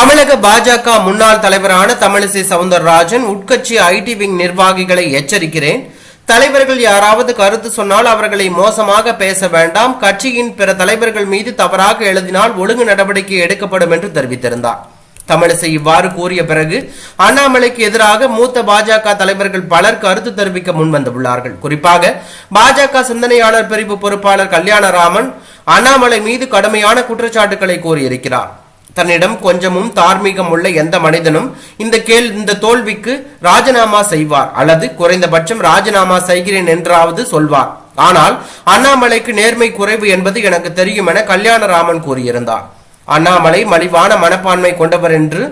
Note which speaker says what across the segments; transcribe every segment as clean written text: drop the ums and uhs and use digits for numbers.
Speaker 1: தமிழக பாஜக முன்னாள் தலைவரான தமிழிசை சவுந்தரராஜன் உட்கட்சி ஐடி விங் நிர்வாகிகளை எச்சரிக்கிறேன். தலைவர்கள் யாராவது கருத்து சொன்னால் அவர்களை மோசமாக பேச வேண்டாம். கட்சியின் பிற தலைவர்கள் மீது தவறாக எழுதினால் ஒழுங்கு நடவடிக்கை எடுக்கப்படும் என்று தெரிவித்திருந்தார். தமிழிசை இவ்வாறு கூறிய பிறகு அண்ணாமலைக்கு எதிராக மூத்த பாஜக தலைவர்கள் பலர் கருத்து தெரிவிக்க முன்வந்துள்ளார்கள். குறிப்பாக பாஜக சிந்தனையாளர் பிரிவு பொறுப்பாளர் கல்யாணராமன் அண்ணாமலை மீது கடுமையான குற்றச்சாட்டுகளை கூறியிருக்கிறார். தன்னிடம் கொஞ்சமும் தார்மீகம் உள்ள எந்த மனிதனும் இந்த தோல்விக்கு ராஜினாமா செய்வார் அல்லது குறைந்தபட்சம் ராஜினாமா செய்கிறேன் என்றாவது சொல்வார். ஆனால் அண்ணாமலைக்கு நேர்மை குறைவு என்பது எனக்கு தெரியும் என கல்யாணராமன் கூறியிருந்தார். அண்ணாமலை மலிவான மனப்பான்மை கொண்டவர் என்று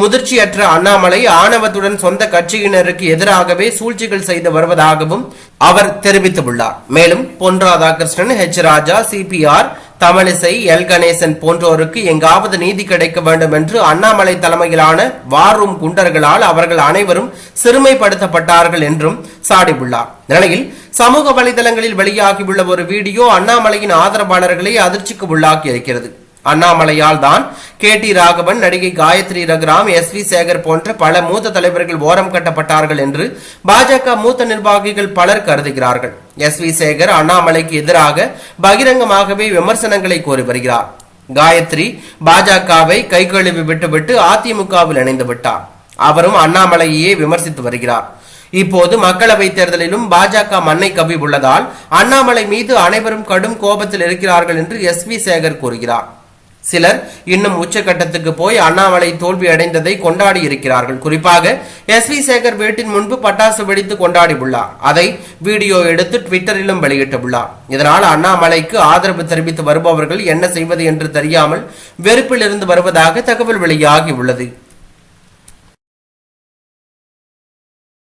Speaker 1: முதிர்ச்சியற்ற அண்ணாமலை ஆணவத்துடன் சொந்த கட்சியினருக்கு எதிராகவே சூழ்ச்சிகள் செய்து வருவதாகவும் அவர் தெரிவித்துள்ளார். மேலும் பொன் ராதாகிருஷ்ணன், ஹெச் ராஜா, சிபிஆர், தமிழிசை, எல் கணேசன் போன்றோருக்கு எங்காவது நீதி கிடைக்க வேண்டும் என்று அண்ணாமலை தலைமையிலான வார் ரூம் குண்டர்களால் அவர்கள் அனைவரும் சிறுமைப்படுத்தப்பட்டார்கள் என்றும் சாடியுள்ளார். நிலையில் சமூக வலைதளங்களில் வெளியாகியுள்ள ஒரு வீடியோ அண்ணாமலையின் ஆதரவாளர்களை அதிர்ச்சிக்கு உள்ளாக்கி இருக்கிறது. அண்ணாமலையால் தான் KT ராகவன், நடிகை காயத்ரி ரகுராம், SV சேகர் போன்ற பல மூத்த தலைவர்கள் ஓரம் கட்டப்பட்டார்கள் என்று பாஜக மூத்த நிர்வாகிகள் பலர் கருதுகிறார்கள். SV சேகர் அண்ணாமலைக்கு எதிராக பகிரங்கமாகவே விமர்சனங்களை கூறி வருகிறார். காயத்ரி பாஜகவை கை கழுவி விட்டுவிட்டு அதிமுகவில் இணைந்து விட்டார். அவரும் அண்ணாமலையே விமர்சித்து வருகிறார். இப்போது மக்களவை தேர்தலிலும் பாஜக மண்ணை கவ்வி உள்ளதால் அண்ணாமலை மீது அனைவரும் கடும் கோபத்தில் இருக்கிறார்கள் என்று SV சேகர் கூறுகிறார். சிலர் இன்னும் உச்சகட்டத்துக்கு போய் அண்ணாமலை தோல்வி அடைந்ததை கொண்டாடி இருக்கிறார்கள். குறிப்பாக SV சேகர் வீட்டின் முன்பு பட்டாசு வெடித்து கொண்டாடி உள்ளார். அதை வீடியோ எடுத்து ட்விட்டரிலும் வெளியிட்டுள்ளார். இதனால் அண்ணாமலைக்கு ஆதரவு தெரிவித்து வருபவர்கள் என்ன செய்வது என்று தெரியாமல் வெறுப்பில் இருந்து வருவதாக தகவல் வெளியாகி உள்ளது.